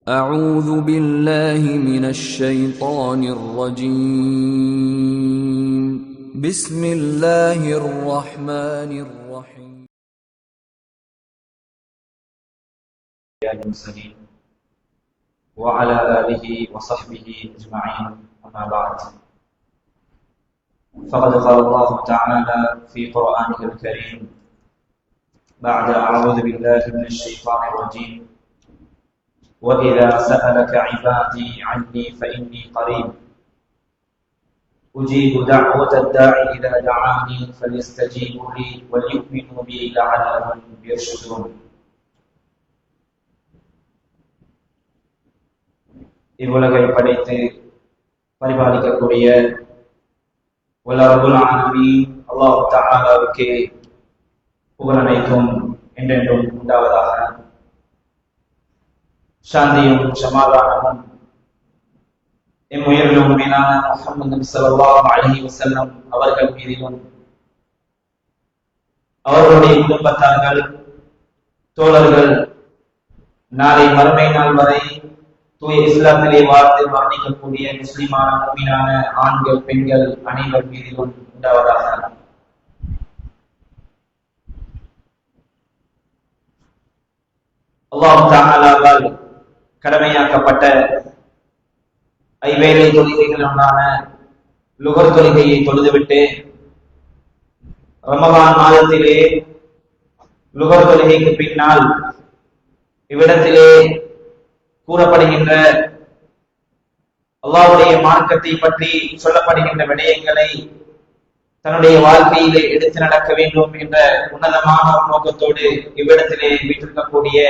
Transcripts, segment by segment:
أعوذ بالله من الشيطان الرجيم بسم الله الرحمن الرحيم المرسلين وعلى آله وصحبه أجمعين أما بعد فقد قال الله تعالى في قرآنه الكريم بعد أعوذ بالله من الشيطان الرجيم وإذا سألك عبادي عني فإني قريب أجيب دعوة الداعي إذا دعاني فليستجيبوا لي وليؤمنوا بي لعلهم يرشدون. இவ்வுலகை படைத்து பரிபாலிக்கக்கூடிய வல்லரபுல் ஆலமீன் அல்லாஹ் தஆலாவுக்கு புகழ் அனைத்தும் என்றென்றும் உண்டாவதாக. சாந்தியும் சமாதானமும் எம்முயிரிலும் மேலான முஹம்மது நபி ஸல்லல்லாஹு அலைஹி வஸல்லம் அவர்கள் மீதிலும் அவர்களுடைய குடும்பத்தார்கள் தோழர்கள் நாளை மறுமை நாள் வரை தூய இஸ்லாத்திலே வாழ்ந்து மரணிக்கக்கூடிய முஸ்லிமான முஃமினான ஆண்கள் பெண்கள் அனைவர் மீதிலும் உண்டாவதாக. அல்லாஹ் தஆலாவால் கடமையாக்கப்பட்ட ஐவேளை தொழுகைகளுடனான லுகர் தொழுகையை தொழுதுவிட்டு ரமலான் மாதத்திலே லுகர் தொழுகைக்கு பின்னால் இவ்விடத்திலே கூறப்படுகின்ற அல்லாஹ்வுடைய மார்க்கத்தை பற்றி சொல்லப்படுகின்ற விடயங்களை தன்னுடைய வாழ்க்கையிலே எடுத்து நடக்க வேண்டும் என்ற உன்னதமான நோக்கத்தோடு இவ்விடத்திலே வீட்டிருக்கக்கூடிய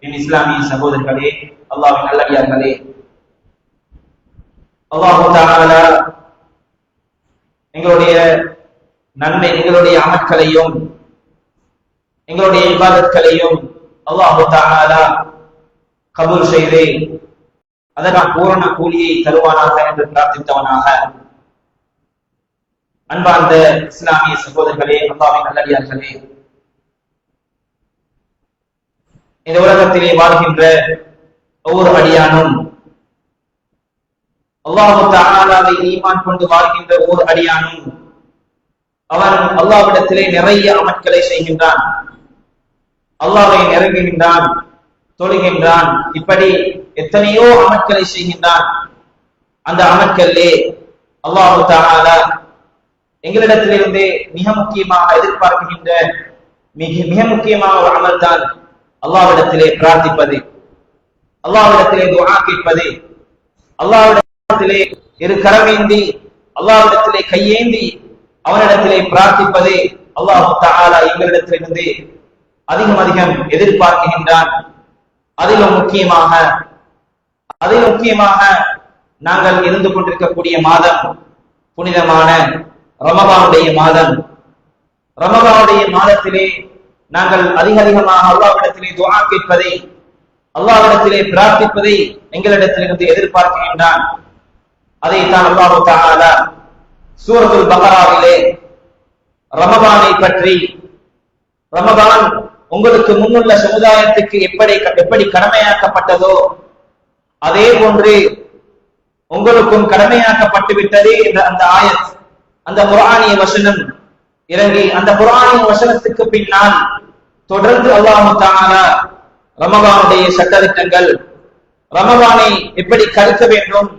என் இஸ்லாமிய சகோதரர்களே, அல்லாஹ்வின் நல்லடியார்களே, அல்லாஹ் தஆலா எங்களுடைய நன்மை எங்களுடைய அமல்களையும் எங்களுடைய இபாதத்களையும் அல்லாஹ் தஆலா கபூல் செய்து அதனால் பூரண கூலியை தருவானாக என்று பிரார்த்தித்தவனாக, அன்பார்ந்த இஸ்லாமிய சகோதரர்களே, அல்லாஹ்வின் நல்லடியார்களே, இந்த உலகத்திலே வாழ்கின்ற ஒவ்வொரு அடியானும் அல்லாஹ் தஆலாவை ஈமான் கொண்டு வாழ்கின்ற ஒவ்வொரு அடியானும் அவன் அல்லாஹ்விடத்திலே நிறைய அமல்களை செய்கின்றான், அல்லாஹ்வை நெருங்குகின்றான், தொழுகின்றான், இப்படி எத்தனையோ அமல்களை செய்கின்றான். அந்த அமல்களிலே அல்லாஹ் தஆலா எங்களிடத்திலிருந்து மிக முக்கியமாக எதிர்பார்க்கின்ற மிக முக்கியமான ஒரு அமல் தான் அல்லாஹ்விடத்திலே பிரார்த்திப்பது, அல்லாஹ்விடத்திலே துஆ கேட்பது, அல்லாஹ்விடத்திலே இரு கரமேந்தி அல்லாஹ்விடத்திலே கையேந்தி அவனிடத்திலே பிரார்த்திப்பது அல்லாஹ் தஆலா எங்களிடத்திலிருந்து அதிகம் அதிகம் எதிர்பார்க்கின்றான். அதிலும் முக்கியமாக நாங்கள் இருந்து கொண்டிருக்கக்கூடிய மாதம் புனிதமான ரமலானுடைய மாதம். ரமலானுடைய மாதத்திலே நாங்கள் அதிகமாக அல்லாஹ்விடத்திலே துஆ கேட்பதை, அல்லாஹ்விடத்திலே பிரார்த்திப்பதை எங்களிடத்திலிருந்து எதிர்பார்க்கின்றான். அதைத்தான் அல்லாஹ் தஆலா சூரத்துல் பக்ராவிலே ரமலானை பற்றி, ரமலான் உங்களுக்கு முன்னுள்ள சமுதாயத்துக்கு எப்படி கடமையாக்கப்பட்டதோ அதே போன்று உங்களுக்கும் கடமையாக்கப்பட்டு விட்டது என்ற அந்த ஆயத், அந்த குர்ஆனிய வசனம் இறங்கி, அந்த குர்ஆனிய வசனத்துக்கு பின்னால் தொடர்ந்து அல்லாஹ் தஆலா ரமலானுடைய சட்டதிட்டங்கள், ரமலானை எப்படி கருக்க வேண்டும்,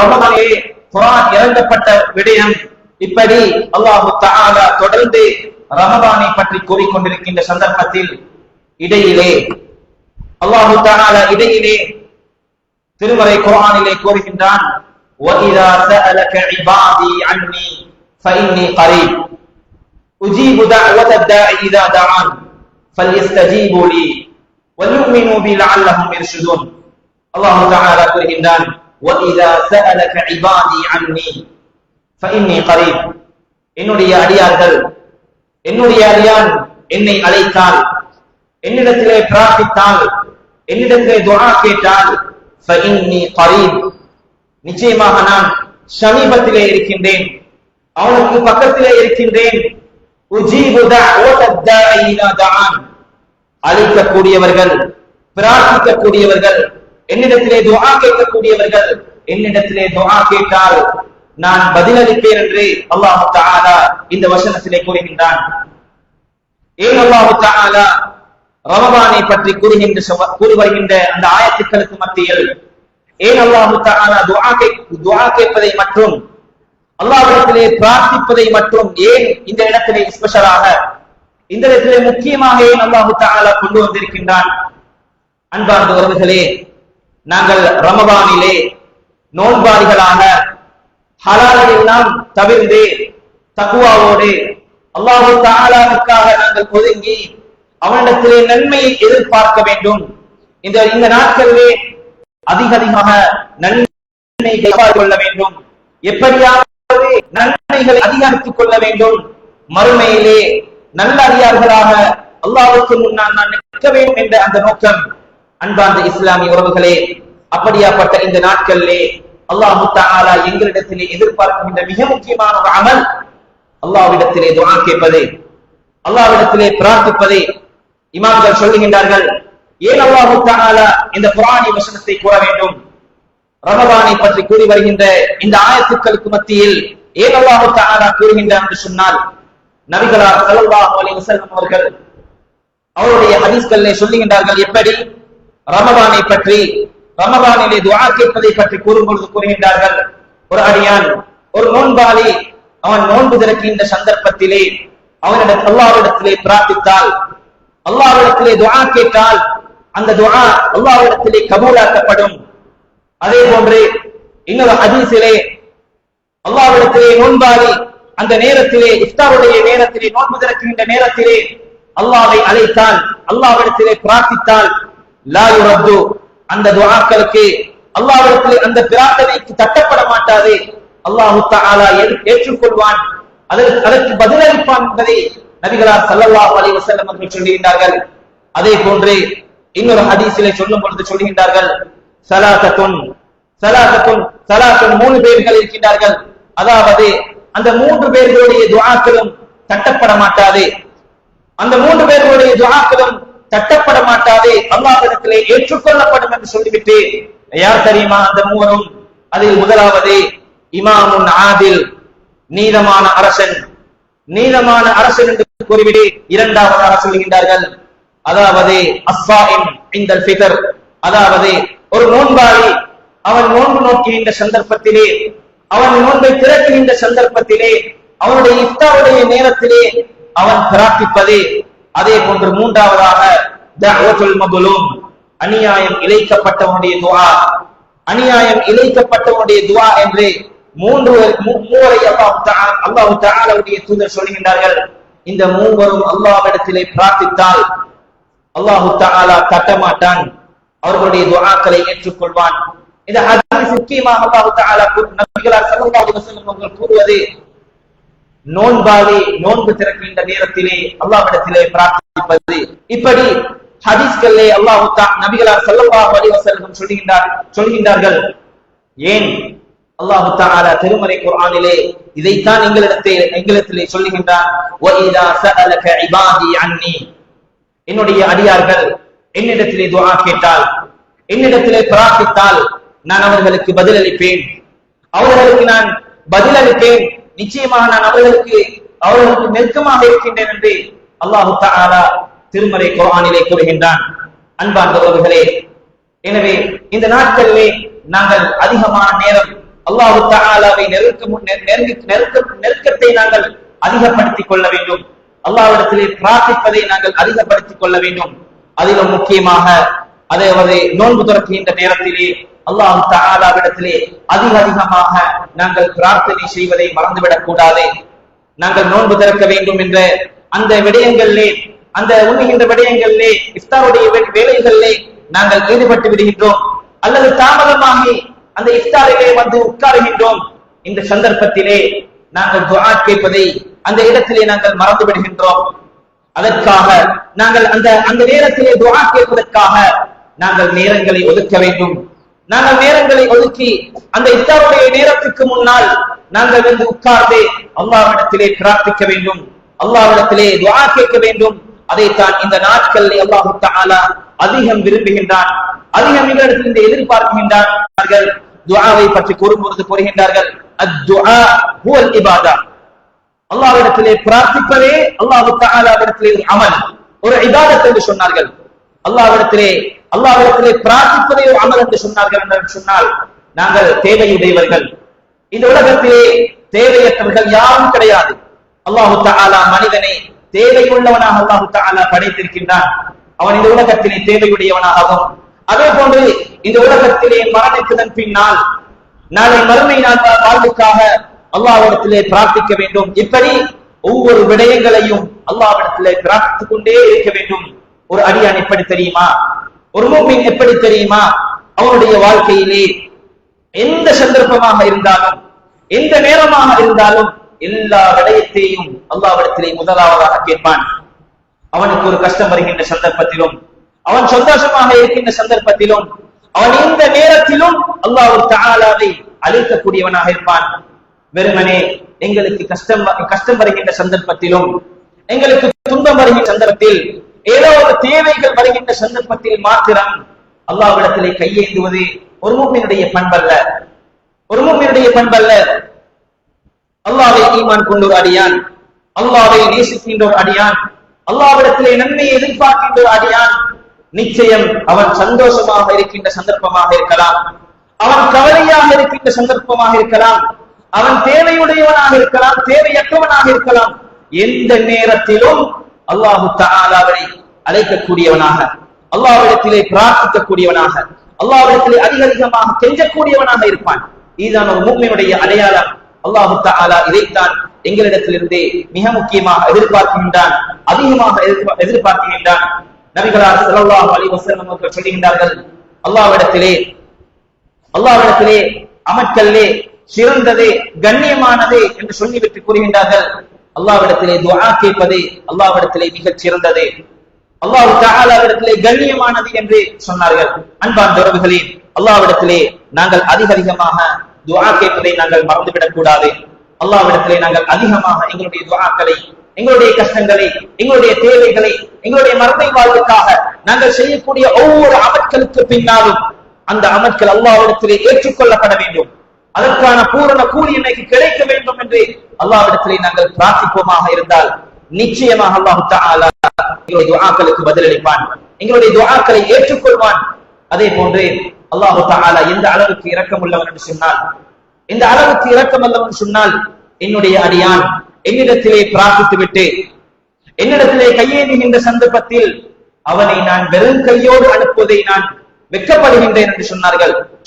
ரமலானிலே குர்ஆன் இறங்கப்பட்ட விடயம், இப்படி அல்லாஹ் தஆலா தொடர்ந்து ரமலானை பற்றி கூறிக்கொண்டிருக்கின்ற சந்தர்ப்பத்தில் இடையிலே அல்லாஹ் தஆலா திருமறை குர்ஆனிலே கூறுகின்றான், وَإِذَا سَأَلَكَ عِبَادِي عَنِّي فَإِنِّي قَرِيبٌ أُجِيبُ دَعْوَةَ الدَّاعِ إِذَا دَعَانِ فَلْيَسْتَجِيبُوا لِي وَلْيُؤْمِنُوا بِي لَعَلَّهُمْ يَرْشُدُونَ. அல்லாஹ் தஆலா கூறுகின்றான், وَإِذَا سَأَلَكَ عِبَادِي عَنِّي فَإِنِّي قَرِيبٌ என்னுடைய அடியான் என்னை அழைத்தால், என்னிடத்திலே பிரார்த்தித்தால், என்னிடத்திலே துஆ கேட்டால், فَإِنِّي قَرِيبٌ நிச்சயமாக நான் சமீபத்திலே இருக்கின்றேன், அவனுக்கு பக்கத்திலே இருக்கின்றேன். உஜீபு தஅவத தாஇ இதா தஆன் அழைக்கக்கூடியவர்கள் பிரார்த்திக்கக்கூடியவர்கள், என்னிடத்திலே துஆ கேட்கக்கூடியவர்கள், என்னிடத்திலே துஆ கேட்டால் நான் பதிலளிப்பேன் என்று அல்லாஹ் தஆலா இந்த வசனத்திலே கூறுகின்றான். ஏன் அல்லாஹ் தஆலா ரமதானை பற்றி கூறி வருகின்ற அந்த ஆயத்துக்களுக்கு மத்தியில் ஏன் அல்லாஹ் தஆலா துஆ கேட்பதை மற்றும் அல்லாஹ்விடத்திலே பிரார்த்திப்பதை மற்றும் ஏன் இந்த இடத்திலே ஸ்பெஷலாக, இந்த இடத்திலே முக்கியமாக ஏன் அல்லாஹ் தஆலா கொண்டு வந்திருக்கின்றான்? அன்பார்ந்த உறவுகளே, நாங்கள் ரமதானிலே நோன்பாளிகளாக ஹலாலை எல்லாம் தவிர்த்து தக்வாவோடு அல்லாஹ் தஆலாவுக்காக நாங்கள் ஒதுங்கி அவனிடத்திலே நன்மையை எதிர்பார்க்க வேண்டும். இந்த நாட்களிலே அதிகமாக நன்மைகளை கொள்ள வேண்டும். எப்படியாவது நன்மைகளை அதிகரித்துக் கொள்ள வேண்டும். மறுமையிலே நல்ல அறியார்களாக அல்லாஹ்வுக்கு முன்னால் நான் நிற்க வேண்டும் என்ற அந்த நோக்கம். அன்பார்ந்த இஸ்லாமிய உறவுகளே, அப்படியாப்பட்ட இந்த நாட்களிலே அல்லாஹ் தஆலா எங்களிடத்திலே எதிர்பார்க்கின்ற மிக முக்கியமான ஒரு அமல் அல்லாஹ்விடத்திலே துஆ கேட்பது, அல்லாஹ்விடத்திலே பிரார்த்திப்பது. இமாம்கள் சொல்லுகின்றார்கள், ஏன் அல்லாஹ் தஆலா இந்த குர்ஆனி வசனத்தை கூற வேண்டும்? ரமதானை பற்றி கூறி வருகின்ற இந்த ஆயத்துக்களுக்கு மத்தியில் ஏன் அல்லாஹ் தஆலா கூறுகின்றார் என்று சொன்னால், நபிகளார் ஸல்லல்லாஹு அலைஹி வஸல்லம் அவர்கள் அவருடைய ஹதீஸ்களிலே சொல்லுகின்றார்கள். எப்படி ரமதானை பற்றி, ரமதானிலே துஆ கேட்பதை பற்றி கூறும்பொழுது கூறுகின்றார்கள், ஒரு அடியான், ஒரு நோன்பாளி, அவன் நோன்பு திறக்கின்ற சந்தர்ப்பத்திலே அவனிடம் அல்லாஹ்விடத்திலே பிரார்த்தித்தால், அல்லாஹ்விடத்திலே துஆ கேட்டால் அந்த துஆ அல்லாஹ்விடத்திலே கபூலாக்கப்படும். அதே போன்று இன்னொரு ஹதீஸிலே அல்லாஹ்விடத்திலே நோன்பாளி அந்த நேரத்திலே, இஃப்தாருடைய நேரத்திலே, நோன்பு திறக்கின்ற நேரத்திலே அல்லாஹ்வை அழைத்தால், அல்லாஹ்விடத்திலே பிரார்த்தித்தால், லா யுரத்து, அந்த துஆக்களுக்கு அல்லாஹ்விடத்திலே அந்த பிரார்த்தனைக்கு தட்டப்பட மாட்டாது, அல்லாஹ் தஆலா ஏற்றுக்கொள்வான், அதற்கு பதிலளிப்பான் என்பதை நபிகளார் ஸல்லல்லாஹு அலைஹி வஸல்லம் அவர்கள் சொல்லுகின்றார்கள். அதே போன்று இன்னொரு ஹதீஸிலே சொல்லும் பொழுது சொல்லுகின்றார்கள், சலாத்தத்துன் மூணு பேர்கள் இருக்கின்றார்கள், அதாவது அந்த மூன்று பேர்களுடைய துஆக்களும் தட்டப்பட மாட்டாது, அந்த மூன்று பேர்களுடைய துஆக்களும் தட்டப்பட மாட்டாது, அல்லாஹ்விடத்திலே ஏற்றுக்கொள்ளப்படும் என்று சொல்லிவிட்டு யார் தெரியுமா அந்த மூவரும்? அதில் முதலாவது இமாமுன் ஆதில், நீதமான அரசன், நீதமான அரசன் என்று கூறிவிட்டு இரண்டாவதாக சொல்லுகின்றார்கள், அதாவது அஸ்ஸாயிம் இன்தல் ஃபித்ர், அதாவது ஒரு நோன்பாளி அவன் நோன்பு நோக்குகின்ற சந்தர்ப்பத்திலே, அவன் நோன்பை திறக்குகின்ற சந்தர்ப்பத்திலே, அவனுடைய இஃப்தாருடைய நேரத்திலே அவன் பிரார்த்திப்பது. அதே போன்று மூன்றாவதாக தஅவத்துல் மظلوم, அநியாயம் இழைக்கப்பட்டவனுடைய துஆ, அநியாயம் இழைக்கப்பட்டவனுடைய துஆ என்று மூவரை அல்லாஹ் தஆலாவுடைய தூதர் சொல்லுகின்றார்கள். இந்த மூவரும் அல்லாஹ்விடத்திலே பிரார்த்தித்தால் அல்லாஹ் தஆலா தட்டமாட்டான், அவர்களுடைய துஆக்களை ஏற்றுக்கொள்வான். இந்த ஹதீஸ் முக்கியமாக அல்லாஹ் தஆலா நபிகளார் ஸல்லல்லாஹு அலைஹி வஸல்லம் அவர்கள் கூறுவது, நோன்பாளி நோன்பு திறக்கின்ற நேரத்திலே அல்லாஹ்விடத்திலே பிரார்த்திப்பது. இப்படி ஹதீஸ்களிலே அல்லாஹ் நபிகளார் ஸல்லல்லாஹு அலைஹி வஸல்லம் சொல்கின்றார்கள். ஏன் அல்லாஹ் தஆலா திருமறை குர்ஆனிலே இதைத்தான் எங்களிடத்திலே சொல்லுகின்றான், வஇதா சஅலக இபாதி அன்னி, என்னுடைய அடியார்கள் என்னிடத்திலே துஆ கேட்டால், என்னிடத்திலே பிரார்த்தித்தால் நான் அவர்களுக்கு பதிலளிப்பேன், அவர்களுக்கு நான் பதிலளிப்பேன், நிச்சயமாக நான் அவர்களுக்கு நெருக்கமாக இருக்கின்றேன் என்று அல்லாஹ் தஆலா திருமறை குர்ஆனிலே கூறுகின்றான். அன்பார்ந்த உறவுகளே, எனவே இந்த நாட்களிலே நாங்கள் அதிகமான நேரம் அல்லாஹ் தஆலாவை நெருக்கத்தை நாங்கள் அதிகப்படுத்திக் கொள்ள வேண்டும், அல்லாஹ்விடத்திலே பிரார்த்திப்பதை நாங்கள் அதிகப்படுத்திக் கொள்ள வேண்டும். அதிலும் முக்கியமாக அதாவது நோன்பு துறக்கின்ற நேரத்திலே அல்லாஹ் தஆலாவிடத்திலே அதிகமாக நாங்கள் பிரார்த்தனை செய்வதை மறந்துவிடக் கூடாது. நாங்கள் நோன்பு திறக்க வேண்டும் என்ற அந்த விடயங்களிலே, அந்த உண்ணுகின்ற விடயங்களிலே, இஃப்தாருடைய வேலைகளிலே நாங்கள் ஈடுபட்டு விடுகின்றோம், அல்லது தாமதமாகி அந்த இஃப்தாரிலே வந்து உட்காருகின்றோம். இந்த சந்தர்ப்பத்திலே நாங்கள் துஆ கேட்பதை அந்த இடத்திலே நாங்கள் மறந்து விடுகின்றோம். அதற்காக நாங்கள் அந்த நேரத்திலே துஆ கேட்பதற்காக நாங்கள் நேரங்களை ஒதுக்க வேண்டும். நாங்கள் நேரங்களை ஒதுக்கி அந்த இஃப்தாருடைய நேரத்துக்கு முன்னால் நாங்கள் வந்து உட்கார்ந்து அல்லாஹ்விடத்திலே பிரார்த்திக்க வேண்டும், அல்லாஹ்விடத்திலே துஆ கேட்க வேண்டும். அதைத்தான் இந்த நாட்களில் அல்லாஹ் தஆலா அதிகம் விரும்புகின்றான், அதிகம் எங்களிடத்திலிருந்து எதிர்பார்க்கின்றார்கள். துஆவை பற்றி கூறும்போது கூறுகின்றார்கள், அத்துஆ ஹுவல் இபாதா, அல்லாஹ்விடத்திலே பிரார்த்திப்பதே அல்லாஹ் தஆலாவிடத்திலே ஒரு அமல், ஒரு இபாதத் என்று சொன்னார்கள். அல்லாஹ்விடத்திலே பிரார்த்திப்பதே ஒரு அமல் என்று சொன்னார்கள். என்று சொன்னால் நாங்கள் தேவையுடையவர்கள், இந்த உலகத்திலே தேவையற்றவர்கள் யாரும் கிடையாது. அல்லாஹு தஆலா மனிதனை தேவையுள்ளவனாக அல்லாஹு தஆலா படைத்திருக்கின்றான். அவன் இந்த உலகத்திலே தேவையுடையவனாகவும், அதே போன்று இந்த உலகத்திலே மரணத்தின் பின்னால் நாளை மறுமை நாள் வாழ்வுக்காக அல்லாஹ்விடத்திலே பிரார்த்திக்க வேண்டும். இப்படி ஒவ்வொரு விடயங்களையும் அல்லாஹ்விடத்திலே பிரார்த்தித்துக் கொண்டே இருக்க வேண்டும். ஒரு அடியான் எப்படி தெரியுமா? ஒரு முஃமின் எப்படி தெரியுமா? அவனுடைய வாழ்க்கையிலே எந்த சந்தர்ப்பமாக இருந்தாலும், எந்த நேரமாக இருந்தாலும் எல்லா விடயத்தையும் அல்லாஹ்விடத்திலே முதலாவதாக கேட்பான். அவனுக்கு ஒரு கஷ்டம் வருகின்ற சந்தர்ப்பத்திலும், அவன் சந்தோஷமாக இருக்கின்ற சந்தர்ப்பத்திலும், அவன் எந்த நேரத்திலும் அல்லாஹ் தஆலாவை அழைக்கக்கூடியவனாக இருப்பான். வெறுமனே எங்களுக்கு கஷ்டம் வருகின்ற சந்தர்ப்பத்திலும், எங்களுக்கு துன்பம் வருகின்ற சந்தர்ப்பத்தில், ஏதோ ஒரு தேவைகள் வருகின்ற சந்தர்ப்பத்தில் மாத்திரம் அல்லாஹ்விடத்திலே கையேந்துவது ஒரு முஃமினுடைய பண்பல்ல, ஒரு முஃமினுடைய பண்பல்ல. அல்லாஹ்வை ஈமான் கொண்ட ஒரு அடியான், அல்லாஹ்வை நேசிக்கின்ற ஒரு அடியான், அல்லாஹ்விடத்திலே நன்மையை எதிர்பார்க்கின்ற ஒரு அடியான், நிச்சயம் அவன் சந்தோஷமாக இருக்கின்ற சந்தர்ப்பமாக இருக்கலாம், அவன் கவலையாக இருக்கின்ற சந்தர்ப்பமாக இருக்கலாம், அவன் தேவையுடையவனாக இருக்கலாம், தேவையற்றவனாக இருக்கலாம், எந்த நேரத்திலும் அல்லாஹு தஆலாவை அழைக்கக்கூடியவனாக, அல்லாஹ்விடத்திலே பிரார்த்திக்கக்கூடியவனாக, அல்லாஹ்விடத்திலே அதிகமாக கெஞ்சக்கூடியவனாக இருப்பான். இதுதான் ஒரு முஃமினுடைய அடையாளம். அல்லாஹு தஆலா இதைத்தான் எங்களிடத்திலிருந்து மிக முக்கியமாக எதிர்பார்க்கின்றான், அதிகமாக எதிர்பார்க்கின்றான். நபிகளார் ஸல்லல்லாஹு அலைஹி வஸல்லம் அவர்கள் சொல்லுகின்றார்கள், அல்லாஹ்விடத்திலே அமல்களிலே சிறந்ததே கண்ணியமானதே என்று சொல்லிவிட்டு கூறுகின்றார்கள், அல்லாஹ்விடத்திலே துஆ கேட்பதே அல்லாஹ்விடத்திலே மிகச் சிறந்ததே, அல்லாஹ் தஆலாவிடத்திலே கண்ணியமானது என்று சொன்னார்கள். அன்பார்ந்த உறவுகளே, அல்லாஹ்விடத்திலே நாங்கள் அதிகமாக துஆ கேட்பதை நாங்கள் மறந்துவிடக் கூடாது. அல்லாஹ்விடத்திலே நாங்கள் அதிகமாக எங்களுடைய துஆக்களை, எங்களுடைய கஷ்டங்களை, எங்களுடைய தேவைகளை, எங்களுடைய மறுமை வாழ்வுக்காக நாங்கள் செய்யக்கூடிய ஒவ்வொரு அமல்களுக்கு பின்னாலும் அந்த அமல்கள் அல்லாஹ்விடத்திலே ஏற்றுக்கொள்ளப்பட வேண்டும், அதற்கான பூரண கூலி எனக்கு கிடைக்க வேண்டும் என்று அல்லாஹ்விடத்திலே நாங்கள் பிரார்த்திப்போமாக இருந்தால் நிச்சயமாக அல்லாஹ் தஆலா எங்களுடைய துஆக்களுக்கு பதிலளிப்பான், எங்களுடைய துஆக்களை ஏற்றுக்கொள்வான். அதே போன்று அல்லாஹ் தஆலா எந்த அளவுக்கு இரக்கமுள்ளவன் என்று சொன்னால், எந்த அளவுக்கு இரக்கமுள்ளவன் சொன்னால், என்னுடைய அடியான் என்னிடத்திலே பிரார்த்தித்து விட்டு என்னிடத்திலே கையேந்துகின்ற சந்தர்ப்பத்தில் அவனை நான் வெறும் கையோடு அனுப்புவதை நான் வெட்கப்படுகின்றேன் என்று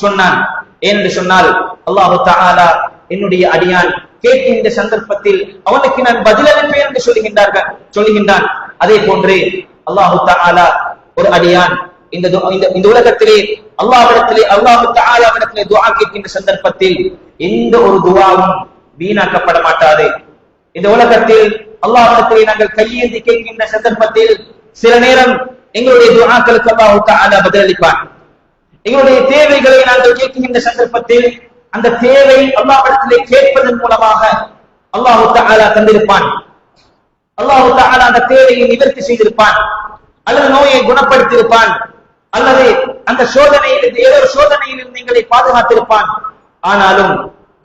சொன்னான். ஏனென்று சொன்னால் அல்லாஹ் தஆலா என்னுடைய அடியான் கேட்கின்ற சந்தர்ப்பத்தில் அவனுக்கு நான் பதிலளிப்பேன் என்று சொல்லுகின்றான். அதே போன்று அல்லாஹ் தஆலா ஒரு அடியான் இந்த உலகத்திலே அல்லாஹ் தஆலாவிடத்திலே துஆ கேட்கின்ற சந்தர்ப்பத்தில் எந்த ஒரு துஆவும் வீணாக்கப்பட மாட்டாது. இந்த உலகத்தில் அல்லாஹ்விடத்திலே நாங்கள் கையேந்தி கேட்கின்ற சந்தர்ப்பத்தில் சில நேரம் எங்களுடைய துஆக்களுக்கு அல்லாஹ் தஆலா பதிலளிப்பான். எங்களுடைய தேவைகளை நாங்கள் கேட்கின்ற சந்தர்ப்பத்தில் அந்த தேவை அல்லாஹ்விடத்திலே கேட்பதன் மூலமாக அல்லாஹ் தஆலா தந்திருப்பான். அல்லாஹ் தஆலா அந்த தேவையை நிவர்த்தி செய்திருப்பான், அல்லது நோயை குணப்படுத்தியிருப்பான், அல்லது அந்த சோதனையில் ஏதோ சோதனையில் எங்களை பாதுகாத்திருப்பான். ஆனாலும்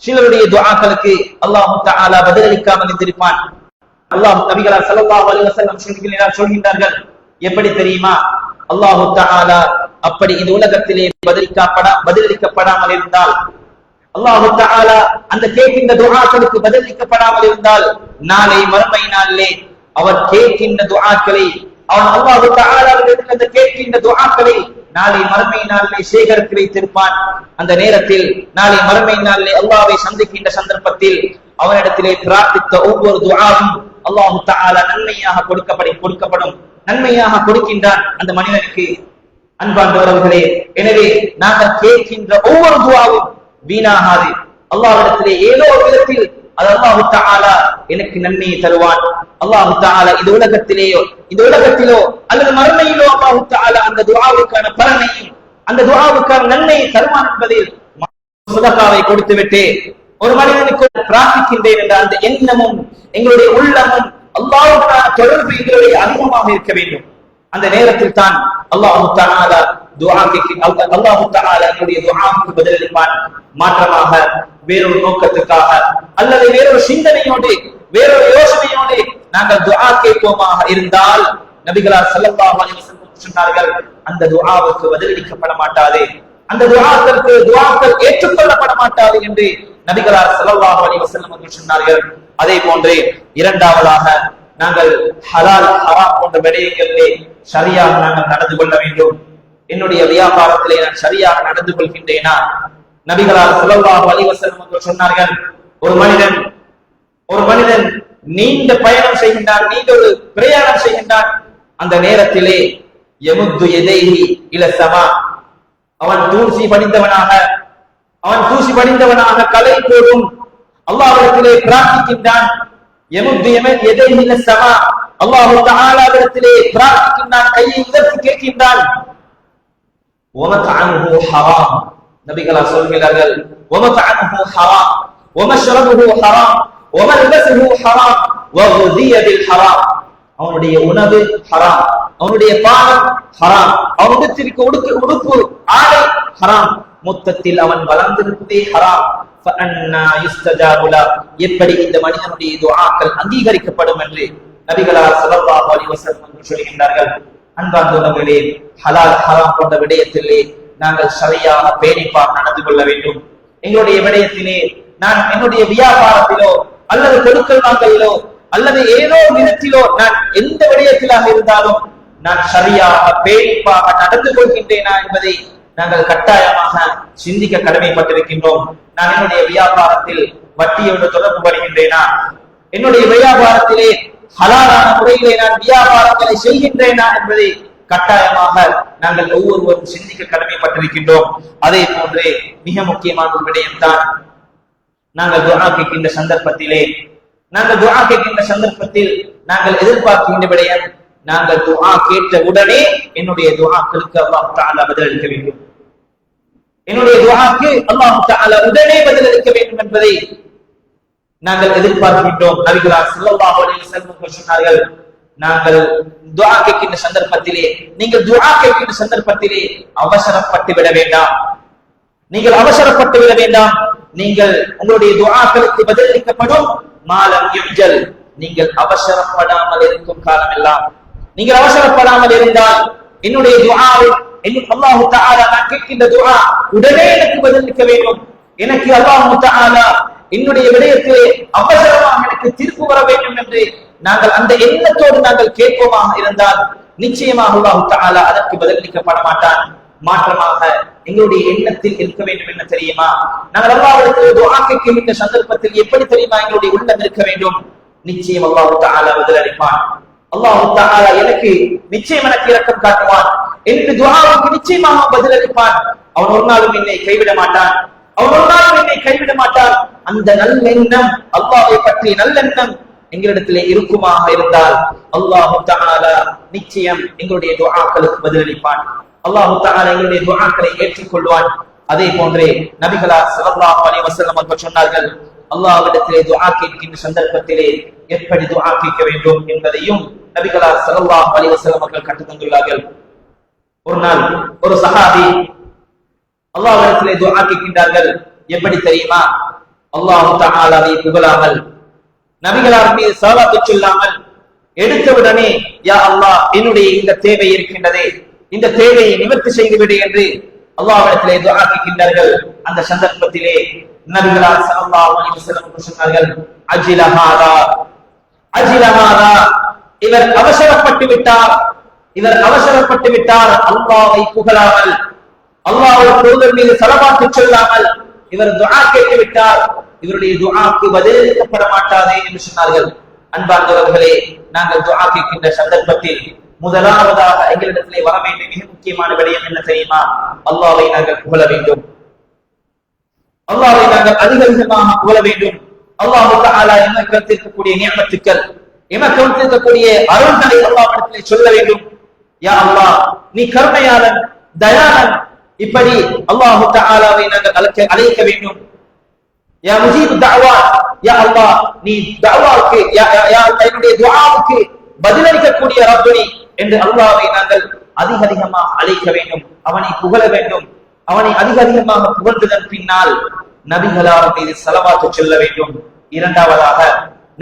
சிலருடைய துஆக்களுக்கு அல்லாஹ் தஆலா பதிலளிக்காமல் இருந்திருப்பான். அல்லாஹ் நபிகளார் ஸல்லல்லாஹு அலைஹி வஸல்லம் சொல்கின்றார்கள், எப்படி தெரியுமா? அல்லாஹ் தஆலா அப்படி இந்த உலகத்திலே பதிலளிக்கப்படாமல் இருந்தால், அல்லாஹ் தஆலா அந்த கேட்கின்ற துஆக்களுக்கு பதிலளிக்கப்படாமல் இருந்தால், நாளை மறுமை நாளிலே அவர் கேட்கின்ற துஆக்களை, அவன் அல்லாஹ் தஆலாவிடத்தில் அந்த கேட்கின்ற துஆக்களை நாளை மறுமை நாளிலே சேகரித்து வைத்திருப்பான். அந்த நேரத்தில் நாளை மறுமை நாளிலே அல்லாஹ்வை சந்திக்கின்ற சந்தர்ப்பத்தில் அவனிடத்திலே பிரார்த்தித்த ஒவ்வொரு துஆவும் அல்லாஹ் தஆலா நன்மையாக கொடுக்கப்படும், நன்மையாக கொடுக்கின்றான் அந்த மனிதனுக்கு. அன்பார்ந்தவர்களே, எனவே நாங்கள் கேட்கின்ற ஒவ்வொரு துஆவும் வீணாகாது. அல்லாஹ்விடத்திலே ஏதோ ஒரு விதத்தில் அது அல்லாஹ் தஆலா எனக்கு நன்மையை தருவான். அல்லாஹ் தஆலா இந்த உலகத்திலோ அல்லது மறுமையிலோ அல்லாஹ் தஆலா அந்த துஆவுக்கான பலனையும் அந்த துஆவுக்கான நன்மையை தருவான் என்பதில் சதகாவை கொடுத்துவிட்டு ஒரு மனிதனுக்கு பிரார்த்திக்கின்றேன் என்ற அந்த எண்ணமும் எங்களுடைய உள்ளமும் அல்லாஹ்வுக்கான தொடர்பு எங்களுடைய அதிகமாக இருக்க வேண்டும். அந்த நேரத்தில் தான் அல்லாஹ் தஆலா அல்லாஹ் தஆலா என்னுடைய துஆவுக்கு பதிலளிப்பான். மாற்றமாக வேறொரு நோக்கத்துக்காக அல்லது வேறொரு சிந்தனையோடு வேறொரு யோசனையோடு நாங்கள் துஆ கேட்போமாக இருந்தால் நபிகளார் ஸல்லல்லாஹு அலைஹி வஸல்லம் சொன்னார்கள், அந்த துஆவுக்கு பதிலளிக்கப்பட மாட்டாது, அந்த துஆக்கள் ஏற்றுக்கொள்ளப்பட மாட்டாது என்று நபிகளார் ஸல்லல்லாஹு அலைஹி வஸல்லம் அவர்கள் சொன்னார்கள். அதே போன்று இரண்டாவதாக நாங்கள் ஹலால் ஹராம் போன்ற விடயங்களிலே சரியாக நாங்கள் நடந்து கொள்ள வேண்டும். என்னுடைய வியாபாரத்திலே நான் சரியாக நடந்து கொள்கின்றேனா? நபிகளார் ஸல்லல்லாஹு அலைஹி வஸல்லம் அவர்கள் சொன்னார்கள், ஒரு மனிதன் நீண்ட பயணம் செய்கின்றான், நீண்ட ஒரு பிரயாணம் செய்கின்றான். அந்த நேரத்திலே யமுத்து யதைஹி இல ஸமா, அவன் தூசி படிந்தவனாக கலை போடும் அல்லாஹ்விடத்திலே பிரார்த்திக்கின்றான். யமுத்து யதைஹி இல ஸமா, அல்லாஹ் தஆலாவிடத்திலே பிரார்த்திக்கின்றான், கையை உயர்த்தி கேட்கின்றான். வமத்அமுஹு ஹராம், நபிகளார் சொல்கிறார்கள், வமத்அமுஹு ஹராம் வமஷ்ரபுஹு ஹராம் வமல்பஸுஹு ஹராம் வகுதிய பில் ஹராம், அவனுடைய உணவு ஹராம், அவனுடைய பானம் ஹராம், அவனுக்கு உடுப்பு ஆடை ஹராம், மொத்தத்தில் அவன் வளர்ந்திருப்பதே ஹராம். ஃபஅன்னா யுஸ்தஜாபு லஹு, எப்படி இந்த மனிதனுடைய துஆக்கள் அங்கீகரிக்கப்படும் என்று நபிகளார் ஸல்லல்லாஹு அலைஹி வஸல்லம் சொல்கின்றார்கள். அன்பார்ந்தவர்களே, ஹலால் ஹராம் போன்ற விடயத்திலே நாங்கள் சரியாக பேணிப்பாக நடந்து கொள்ள வேண்டும். எங்களுடைய விடயத்திலே நான் என்னுடைய வியாபாரத்திலோ அல்லது கொடுக்கல் வாங்கலிலோ அல்லது ஏதோ விதத்திலோ நான் எந்த விடயத்திலாக இருந்தாலும் நான் சரியாக பேணிப்பாக நடந்து கொள்கின்றேனா என்பதை நாங்கள் கட்டாயமாக சிந்திக்க கடமைப்பட்டிருக்கின்றோம். நான் என்னுடைய வியாபாரத்தில் வட்டியோடு தொடர்பு படுகின்றேனா? என்னுடைய வியாபாரத்திலே ஹலாலான முறையிலே நான் வியாபாரங்களை செய்கின்றேனா என்பதை கட்டாயமாக நாங்கள் ஒவ்வொருவரும் சிந்திக்க கடமைப்பட்டிருக்கின்றோம். அதே போன்றே மிக முக்கியமான ஒரு விடயம்தான், நாங்கள் துஆ கேட்கின்ற சந்தர்ப்பத்தில் நாங்கள் எதிர்பார்க்கின்ற விடயம், நாங்கள் துஆ கேட்ட உடனே என்னுடைய துஆக்களுக்கு அல்லாஹ் தஆலா பதிலளிக்க வேண்டும், என்னுடைய துஆக்கு அல்லாஹ் தஆலா உடனே பதிலளிக்க வேண்டும் என்பதை நாங்கள் எதிர்பார்க்கின்றோம். நபிகளார் ஸல்லல்லாஹு அலைஹி வஸல்லம் சொன்னார்கள், நாங்கள் துஆ கேட்கின்ற சந்தர்ப்பத்திலே அவசரப்பட்டு விட வேண்டாம், நீங்கள் உங்களுடைய துஆக்களுக்கு பதிலளிக்கப்படும். மாலம் யுஜல், நீங்கள் அவசரப்படாமல் இருக்கும் காலமெல்லாம், நீங்கள் அவசரப்படாமல் இருந்தால் என்னுடைய துஆவை அல்லாஹ் தஆலா நான் கேட்கின்ற துஆ உடனே எனக்கு பதிலளிக்க வேண்டும், எனக்கு அல்லாஹ் தஆலா என்னுடைய விடயத்திலே அவசரமாக எனக்கு தீர்ப்பு வர வேண்டும் என்று நாங்கள் அந்த எண்ணத்தோடு நாங்கள் கேட்போமாக இருந்தால் நிச்சயமாக அல்லாஹ் தஆலா அதற்கு பதிலளிக்கப்பட மாட்டான். மாற்றமாக எங்களுடைய எண்ணத்தில் இருக்க வேண்டும் என்ன தெரியுமா? நாங்கள் அல்லாஹ்விடத்தில் துஆ கேட்கின்ற சந்தர்ப்பத்தில் எப்படி தெரியுமா எங்களுடைய உள்ளம் இருக்க வேண்டும்? நிச்சயம் அல்லாஹ் தஆலா பதிலளிப்பான். அல்லாஹ் தஆலா எனக்கு இரக்கம் காட்டுவான், என்று துஆவுக்கு நிச்சயமாக பதிலளிப்பான். அவன் ஒரு நாளும் என்னை கைவிட மாட்டான். அந்த நல்லெண்ணம், அல்லாஹ்வை பற்றிய நல்லெண்ணம் எங்களிடத்திலே இருக்குமாக இருந்தால் அல்லாஹ் தஆலா நிச்சயம் எங்களுடைய துஆக்களுக்கு பதிலளிப்பான். அல்லாஹ் தஆலா எங்களுடைய துஆக்களை ஏற்றுக்கொள்வான். அதே போன்றே நபிகளார் ஸல்லல்லாஹு அலைஹி வஸல்லம் அவர்கள் சொன்னார்கள், அல்லாஹ்விடத்திலே துஆ கேட்கின்ற சந்தர்ப்பத்திலே எப்படி துஆ கேட்க வேண்டும் என்பதையும் நபிகளார் ஸல்லல்லாஹு அலைஹி வஸல்லம் அவர்கள் கற்றுத் தந்துள்ளார்கள். ஒரு நாள் ஒரு சஹாபி அல்லாஹ்விடத்திலே துஆ கேட்கின்றார்கள். எப்படி தெரியுமா? அல்லாஹ் தஆலாவை புகழாமல், நபிகளார் மீது ஸலவாத் சொல்லாமல், எடுத்தவுடனே யா அல்லாஹ் என்னுடைய இந்த தேவை இருக்கின்றதே, இந்த தேவையை நிவர்த்தி செய்துவிடு என்று அல்லாஹ்விடத்திலே துஆ கேட்கின்றார்கள். அந்த சந்தர்ப்பத்திலே நபிகளார் ஸல்லல்லாஹு அலைஹி வஸல்லம் சொன்னார்கள், அஜில ஹாதா, இவர் அவசரப்பட்டு விட்டார், அல்லாஹ்வை புகழாமல், அல்லாஹ்வுடைய தூதர் மீது ஸலவாத் சொல்லாமல் இவர் துஆ கேட்டு விட்டார், இவருடைய துஆக்கு பதிலளிக்கப்பட மாட்டாதே என்று சொன்னார்கள். அன்பார்ந்தவர்களே, நாங்கள் துஆ கேட்கின்ற சந்தர்ப்பத்தில் முதலாவதாக எங்களிடத்திலே வர வேண்டிய மிக முக்கியமான விடயம் என்ன தெரியுமா? அல்லாஹ்வை நாங்கள் புகழ வேண்டும், அல்லாஹ்வை நாங்கள் அதிகமாக புகழ வேண்டும். அல்லாஹ் தஆலா எமக்கு கொடுத்திருக்கக்கூடிய நியமத்துக்கள், எமக்கு கொடுத்திருக்கக்கூடிய அருள்களை அல்லாஹ்விடத்திலே சொல்ல வேண்டும். யா அல்லாஹ் நீ கருணையாளன், தயாளன், இப்படி அல்லாஹ் தஆலாவை நாங்கள் அழைக்க வேண்டும். யா முஜீப் தஅவாத், யா அல்லாஹ் நீ தஅவாவுக்கு, யா அல்லாஹ் என்னுடைய துஆவுக்கு பதிலளிக்கக்கூடிய ரப்பனி என்று அல்லாஹ்வை நாங்கள் அதிக அதிகமாக அழைக்க வேண்டும், அவனை புகழ வேண்டும். அவனை அதிக அதிகமாக புகழ்ந்ததன் பின்னால் நபிகளார் மீது ஸலவாத்து சொல்ல வேண்டும். இரண்டாவதாக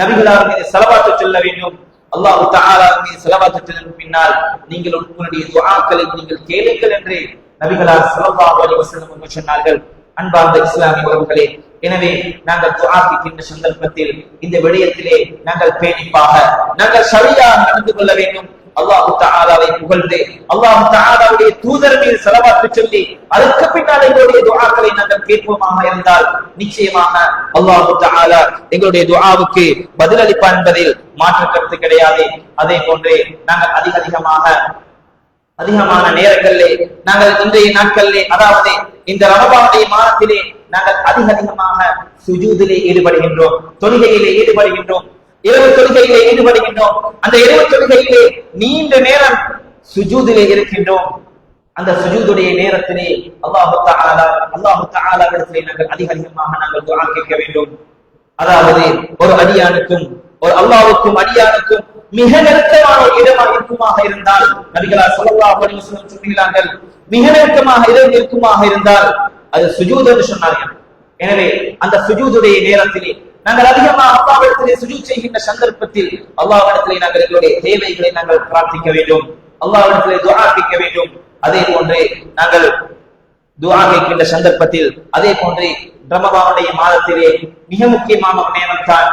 நபிகளார் மீது ஸலவாத்து சொல்ல வேண்டும். அல்லாஹ் தஆலா மீது ஸலவாத்து சொல்லும் பின்னால் நீங்கள் உங்களுடைய துஆக்களை நீங்கள் கேளுங்கள் என்று நபிகளார் ஸல்லல்லாஹு அலைஹி வஸல்லம் அவர்கள் சொன்னார்கள். அன்பார்ந்த இஸ்லாமிய உறவுகளே, எனவே நாங்கள் துஆ கேட்கின்ற சந்தர்ப்பத்தில் இந்த விடயத்திலே நாங்கள் பேணிப்பாக நாங்கள் சரியாக நடந்து கொள்ள வேண்டும். அல்லாஹ் தஆலாவை புகழ்ந்து அல்லாஹ் தஆலாவுடைய தூதர் மீது ஸலவாத்து சொல்லி அதற்கு பின்னால் எங்களுடைய துஆக்களை நாங்கள் கேட்போமாக இருந்தால் நிச்சயமாக அல்லாஹ் தஆலா எங்களுடைய துஆவுக்கு பதிலளிப்பான் என்பதில் மாற்று கருத்து கிடையாது. அதே போன்று நாங்கள் அதிகமான நேரங்களிலே நாங்கள் இன்றைய நாட்களிலே, அதாவது இந்த ரமலானுடைய மாதத்திலே நாங்கள் அதிகமாக சுஜூதிலே ஈடுபடுகின்றோம், தொழுகையிலே ஈடுபடுகின்றோம், இரவு தொழுகையிலே ஈடுபடுகின்றோம். அந்த இரவு தொழுகையிலே நீண்ட நேரம் சுஜூதிலே இருக்கின்றோம். அந்த சுஜூதுடைய நேரத்திலே அல்லாஹ் தஆலாவிடத்திலே நாங்கள் அதிகமாக நாங்கள் துஆ கேட்க வேண்டும். அதாவது ஒரு அடியானுக்கும் ஒரு அல்லாஹ்வுக்கும் அடியானுக்கும் மிக நெருக்கமான ஒரு இடமாக இருக்குமாக இருந்தால், நபிகளார் ஸல்லல்லாஹு அலைஹி வஸல்லம் சொல்கிறார்கள், மிக நெருக்கமாக இடம் இருக்குமாக இருந்தால் அது சுஜூத் என்று சொன்னார்கள். எனவே அந்த சுஜூதுடைய நேரத்திலே நாங்கள் அதிகமாக அல்லாஹ்விடத்திலே சுஜூத் செய்கின்ற சந்தர்ப்பத்தில் அல்லாஹ்விடத்திலே நாங்கள் எங்களுடைய தேவைகளை நாங்கள் பிரார்த்திக்க வேண்டும், அல்லாஹ்விடத்திலே துஆ கேட்க வேண்டும். அதே போன்று நாங்கள் துஆ கேட்கின்ற சந்தர்ப்பத்தில் அதே போன்று ரமலானுடைய மாதத்திலே மிக முக்கியமான ஒரு நேரம் தான்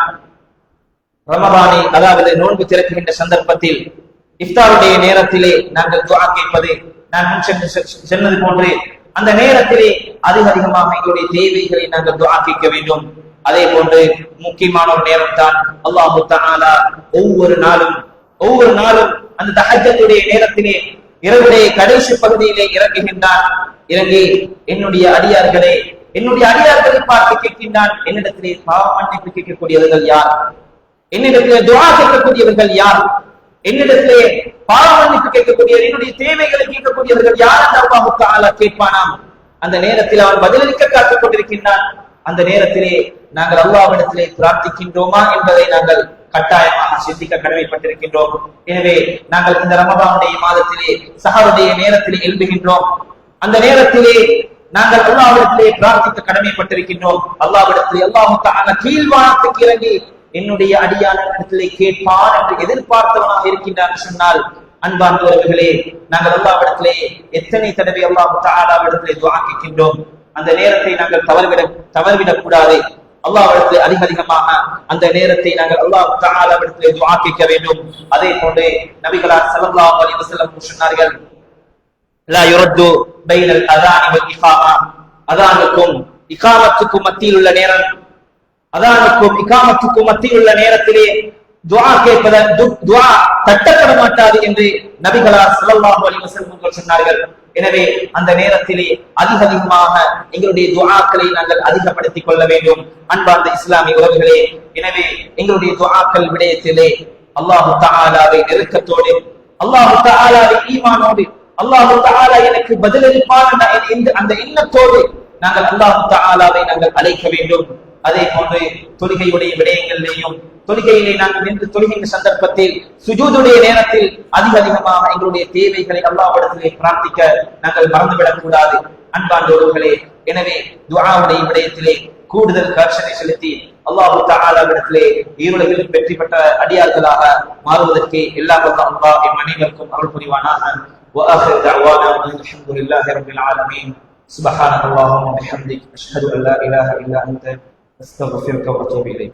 ரமலானை, அதாவது நோன்பு திறக்குகின்ற சந்தர்ப்பத்தில் இஃப்தாருடைய நேரத்திலே நாங்கள் துஆ கேட்பது. நான் முன் சொன்னது போன்று அந்த நேரத்திலே அதிகமாக எங்களுடைய தேவைகளை நாங்கள் துஆ கேட்க வேண்டும். அதே போன்று முக்கியமான ஒரு நேரம் தான் அல்லாஹ் தஆலா ஒவ்வொரு நாளும் அந்த தஹஜ்ஜுடைய நேரத்திலே இரவுடைய கடைசி பகுதியிலே இறங்குகின்றான். இறங்கி என்னுடைய அடியார்களை பார்த்து கேட்கின்றான், என்னிடத்திலே பாவ மன்னிப்பு கேட்கக்கூடியவர்கள் யார், என்னிடத்திலே துஆ கேட்கக்கூடியவர்கள் யார், என்னிடத்திலே பாவ மன்னிப்பு கேட்கக்கூடிய என்னுடைய தேவைகளை கேட்கக்கூடியவர்கள் யார் என்று அல்லாஹ் தஆலா கேட்பானாம். அந்த நேரத்தில் அவன் பதிலளிக்க காத்துக் கொண்டிருக்கின்றான். அந்த நேரத்திலே நாங்கள் அல்லாஹ்விடத்திலே பிரார்த்திக்கின்றோமா என்பதை நாங்கள் கட்டாயமாக சிந்திக்க கடமைப்பட்டிருக்கின்றோம். எனவே நாங்கள் இந்த ரமலானுடைய மாதத்திலே சஹருடைய நேரத்திலே எழுப்புகின்றோம். அந்த நேரத்திலே நாங்கள் அல்லாஹ்விடத்திலே பிரார்த்திக்க கடமைப்பட்டிருக்கின்றோம். அல்லாஹ்விடத்திலே அல்லாஹ் தஆலா கீழ்வானத்துக்கு இறங்கி என்னுடைய அடியானிடத்திலே கேட்பான் என்று எதிர்பார்த்தவனாக இருக்கின்றான் சொன்னால், அன்பார்ந்தவர்களே, நாங்கள் அல்லாஹ்விடத்திலே எத்தனை தடவை அல்லாஹ் தஆலாவிடத்திலே துஆ கேட்கின்றோம். அந்த நேரத்தை நாங்கள் தவறவிடக் கூடாது. அல்லாஹ்விடத்திலே அதிகமாக அந்த நேரத்தை நாங்கள் அல்லாஹ் தஆலாவிடத்திலே துஆ கேட்க வேண்டும். அதே போன்று நபிகளார் ஸல்லல்லாஹு அலைஹி வஸல்லம் சொன்னார்கள், லா யுரத்து பைனல் அஸானி வல் இகாமா, அஸானுக்கும் இகாமத்துக்கும் மத்தியில் உள்ள நேரம், அஸானுக்கும் இகாமத்துக்கும் மத்தியில் உள்ள நேரத்திலே துஆ கேட்பதன் துஆ தட்டப்பட மாட்டாது என்று நபிகளார் ஸல்லல்லாஹு அலைஹி வஸல்லம் சொன்னார்கள். எனவே அந்த நேரத்திலே அதிகமாக எங்களுடைய துஆக்களை நாங்கள் அதிகப்படுத்திக் கொள்ள வேண்டும். அன்பார்ந்த இஸ்லாமிய உறவுகளே, எனவே எங்களுடைய துஆக்கள் விடயத்திலே அல்லாஹ் தஆலாவை நெருக்கத்தோடு, அல்லாஹ் தஆலாவை ஈமானோடு, அல்லாஹ் தஆலா எனக்கு பதிலளிப்பான் என்ற அந்த எண்ணத்தோடு நாங்கள் அல்லாஹ் தஆலாவை நாங்கள் அழைக்க வேண்டும். அதே போன்று தொழுகையுடைய விடயங்களிலேயும் தொழுகையிலே நாங்கள் நின்று தொழுகின்ற சந்தர்ப்பத்தில் சுஜூதுடைய நேரத்தில் அதிகமாக எங்களுடைய தேவைகளை அல்லாஹ்விடத்திலே பிரார்த்திக்க நாங்கள் மறந்துவிடக் கூடாது. அன்பார்ந்தவர்களே, எனவே துஆவுடைய விடயத்திலே கூடுதல் கர்ஷனை செலுத்தி அல்லாஹ் தஆலாவிடத்திலே ஈருலகிலும் வெற்றி பெற்ற அடியார்களாக மாறுவதற்கு எல்லாம் அல்லாஹ் எம் அனைவருக்கும் அருள் புரிவானாக. وآخر دعوانا الحمد لله رب العالمين. سبحانك اللهم وبحمدك أشهد أن لا إله إلا أنت أستغفرك وأتوب إليك.